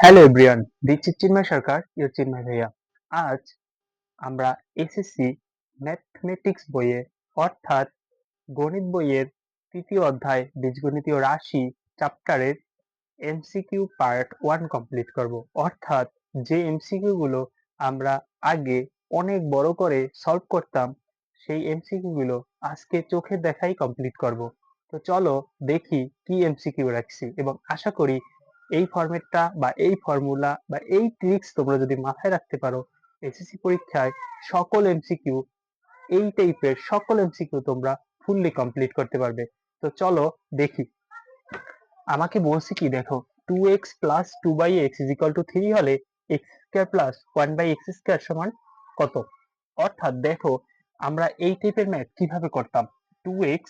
Hello everyone, দিচ্ছি চিন্ময় সরকার, your চিন্ময় ভাইয়া। আজ আমরা এসএসসি ম্যাথমেটিক্স বইয়ে অর্থাৎ গণিত বইয়ের তৃতীয় অধ্যায় বীজগণিতীয় রাশি চ্যাপ্টারের এমসিকিউ পার্ট 1 কমপ্লিট করব। অর্থাৎ যে এমসিকিউ গুলো আমরা আগে অনেক বড় করে সলভ করতাম, সেই এমসিকিউ গুলো আজকে চোখের দেখাই কমপ্লিট করব। তো চলো দেখি কি এমসিকিউ রাখছি, এবং আশা করি এই ফরম্যাটটা বা এই ফর্মুলা বা এই ট্রিক্স তোমরা যদি মাথায় রাখতে পারো, এসএসসি পরীক্ষায় সকল এমসিকিউ, এই টাইপের সকল এমসিকিউ তোমরা ফুললি কমপ্লিট করতে পারবে। তো চলো দেখি। আমাকে বলছে কি দেখো, 2x plus 2/x is equal two 3 হলে x square plus 1/x square সমান কত? অর্থাৎ দেখো, আমরা এই টাইপের ম্যাথ কিভাবে করতাম। 2x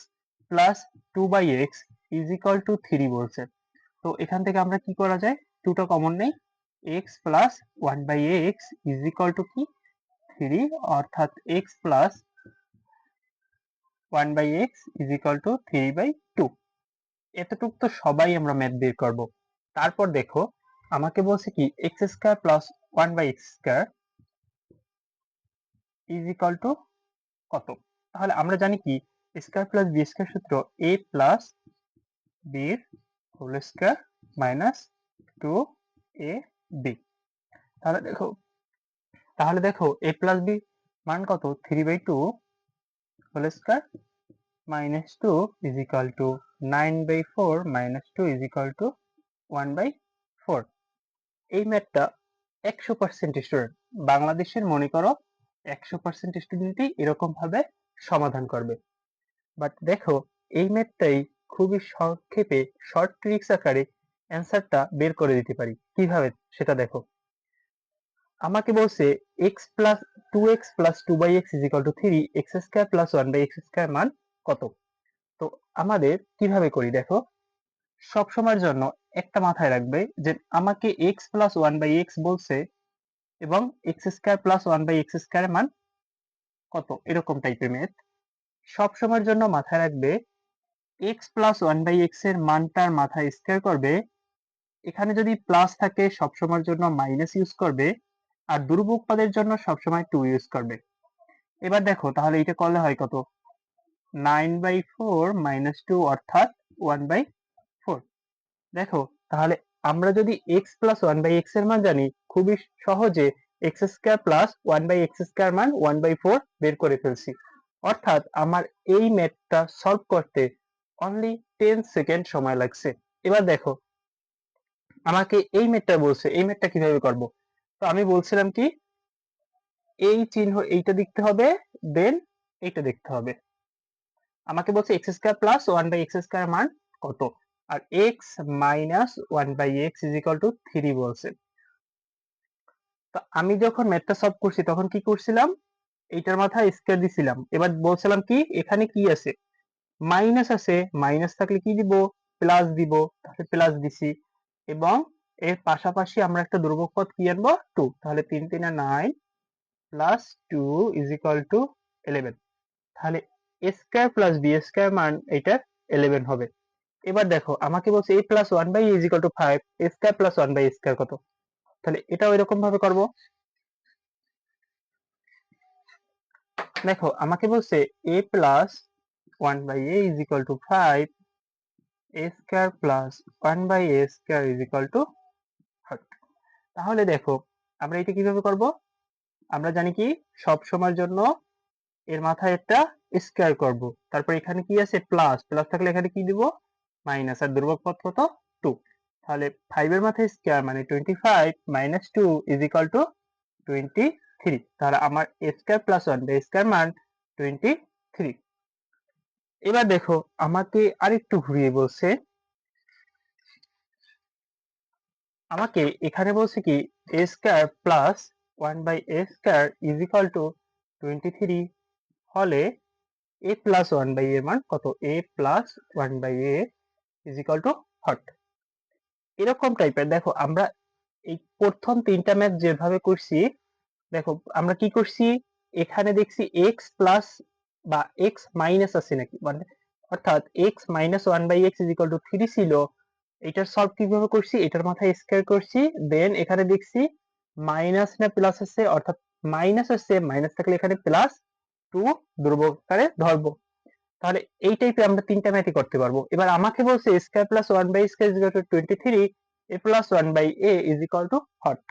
plus 2/x is equal two 3 বলছে। তো এখান থেকে আমরা কি করা যায়, 2 টা কমন নেই, x plus 1/x is equal two কি 3, অর্থাৎ x plus 1/x is equal two 3/2। এতটুক তো সবাই আমরা ম্যাথ বের করব। তারপর দেখো, আমাকে বলছে কি x square plus 1/x square is equal to কত? তাহলে আমরা জানি কি স্কয়ার প্লাস বি স্কয়ার সূত্র a plus b whole square minus 2ab। তাহলে দেখো a প্লাস বি মান কত, 3/2 whole square minus 2 is equal to 9/4 minus 2 is equal to 1/4। এই ম্যাথটা 100% স্টুডেন্ট, বাংলাদেশের মনে করো 100% স্টুডেন্টই এরকম ভাবে সমাধান করবে। বাট দেখো, এই ম্যাথটাই খুবই সংক্ষেপে শর্ট ট্রিক্স আকারে অ্যান্সারটা বের করে দিতে পারি। কিভাবে সেটা দেখো। আমাকে বলছে x plus 2x plus 2/x is equal two 3, x square plus 1/x square মান কত? তো আমাদের কিভাবে করি দেখো, সব সময়ের জন্য একটা মাথায় রাখবে যে আমাকে x প্লাস 1/x বলছে এবং এক্স স্কয়ার প্লাস 1/x স্কয়ারের মান কত, এরকম টাইপের ম্যাথ সব সময়ের জন্য মাথায় রাখবে। x প্লাস 1/x এর মানটার মাথায় স্কয়ার করবে, এখানে যদি প্লাস থাকে সব সময়ের জন্য মাইনাস ইউজ করবে, আর ধ্রুবক পদের জন্য সবসময় 2 ইউজ করবে। এবার দেখো, তাহলে এটা করলে হয় কত, 9/4 মাইনাস 2 অর্থাৎ 1/4। দেখো, তাহলে আমরা যদি x প্লাস 1/x এর মান জানি, খুবই সহজে x square plus 1/x square মান 1/4 বের করে ফেলছি। অর্থাৎ আমার এই ম্যাথটা সলভ করতে অনলি 10 সেকেন্ড সময় লাগছে। এবার দেখো, আমাকে এই ম্যাথটা বলছে, এই ম্যাথটা কিভাবে করব। তো আমি বলছিলাম কি, এই চিহ্ন এইটা দেখতে হবে, দেন এইটা দেখতে হবে। আমাকে বলছে x square plus 1/x square মান কত, আর x minus 1/x is equal two 3 বলছে। তো আমি যখন ম্যাথটা সলভ করছি তখন কি করছিলাম, এইটার মাথায় স্কয়ার দিছিলাম। এবার বলছিলাম কি, এখানে কি আছে, মাইনাস আছে, মাইনাস থাকলে কি দিব, প্লাস দিব, তাহলে প্লাস দিছি। এবং এর পাশাপাশি আমরা একটা ধ্রুবক পদ কি আনবো, 2, তাহলে 3 3 9 প্লাস 2 ইজ ইকুয়াল টু 11। তাহলে a square plus b square মান এটা 11 হবে। এবার দেখো, আমাকে বলছে a plus 1/a is equal two 5, a square plus 1/a square কত? তাহলে এটাও এরকম ভাবে করব। দেখো, আমাকে বলছে a plus 1/a is equal two 5, a square plus 1/a square is equal two 5। তাহলে দেখো, আমরা এটা কিভাবে করব। আমরা জানি কি, সব সময়ের জন্য এর মাথায় একটা স্কয়ার করব, তারপর এখানে কি আছে, প্লাস, প্লাস থাকলে এখানে কি দিব, মাইনাস, আর ধ্রুবক পদ কত, 2। তাহলে 5 এর মাথায় স্কয়ার মানে 25 মাইনাস 2 ইজ ইকুয়াল টু 23। তাহলে আমার a square plus 1/a square মান 23। এবার দেখো, আমাকে আরেকটু ঘুরিয়ে বলছে, আমাকে এখানে বলছে কি a square plus 1/a square is equal to 23 হলে a প্লাস 1/a এর মান কত, a plus 1/a is equal two 40। এরকম টাইপের দেখো, আমরা এই প্রথম তিনটা ম্যাথ যেভাবে করছি, দেখো আমরা কি করছি, এখানে দেখছি x প্লাস বা x মাইনাস আছে নাকি, মানে অর্থাৎ x minus 1/x is equal two 3 ছিল, এটার সলভ কিভাবে করছি, এটার মাথায় স্কয়ার করছি, দেন এখানে দেখছি মাইনাস না প্লাস আছে, অর্থাৎ মাইনাস আছে, মাইনাস থাকলে এখানে প্লাস 2 ধ্রুবক আকারে ধরবো। তাহলে এই টাইপে আমরা তিনটা ম্যাথই করতে পারবো। এবার আমাকে বলছে square plus 1 by square is equal to 23, a plus 1 by a is equal to hot.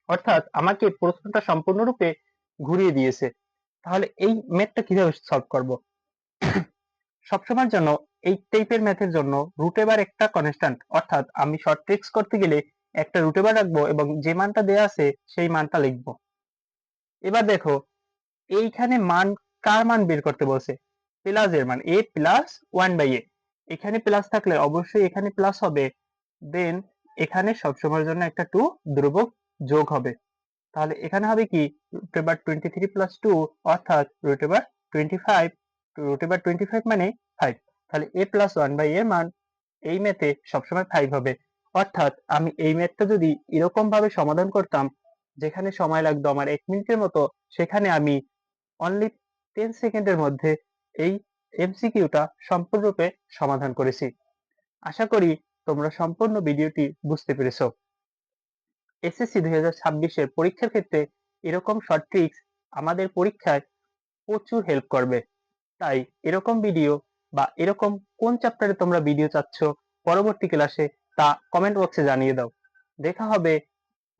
অর্থাৎ আমাকে প্রশ্নটা সম্পূর্ণরূপে ঘুরিয়ে দিয়েছে। তাহলে এই ম্যাথটা কিভাবে সলভ করব? সবসময়ের জন্য এই টাইপের ম্যাথের জন্য রুট এবার একটা কনস্ট্যান্ট, অর্থাৎ আমি শর্ট ট্রিক্স করতে গেলে একটা রুট এবার রাখবো এবং যে মানটা দেয়া আছে সেই মানটা লিখবো। এবার দেখো এইখানে মান, কার মান বের করতে বলছে? প্লাস এর মান, a প্লাস 1 বাই a। এখানে প্লাস থাকলে অবশ্যই এখানে প্লাস হবে, দেন এখানে সবসময়ের জন্য একটা 2 ধ্রুবক যোগ হবে। তাহলে এখানে হবে কি রুট এবার 23 প্লাস 2 অর্থাৎ রুট এবার 25। রুট এবার 25 মানে 5। তাহলে a প্লাস 1 বাই এর মান এই ম্যাথে সবসময় 5 হবে। অর্থাৎ আমি এই ম্যাথটা যদি এরকম ভাবে সমাধান করতাম যেখানে সময় লাগতো আমার 1 মিনিটের মতো, সেখানে আমি অনলি 10 সেকেন্ডের মধ্যে এই এমসিকিউটা সম্পূর্ণরূপে সমাধান করেছি। আশা করি তোমরা সম্পূর্ণ ভিডিওটি বুঝতে পেরেছো। এসএসসি 2026 এর পরীক্ষার ক্ষেত্রে এরকম শর্ট ট্রিক্স আমাদের পরীক্ষায় প্রচুর হেল্প করবে। তাই এরকম ভিডিও বা এরকম কোন চ্যাপ্টারে তোমরা ভিডিও চাচ্ছ পরবর্তী ক্লাসে, তা কমেন্ট বক্সে জানিয়ে দাও। দেখা হবে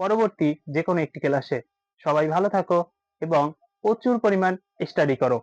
পরবর্তী যে কোনো একটি ক্লাসে। সবাই ভালো থাকো এবং প্রচুর পরিমাণ স্টাডি করো।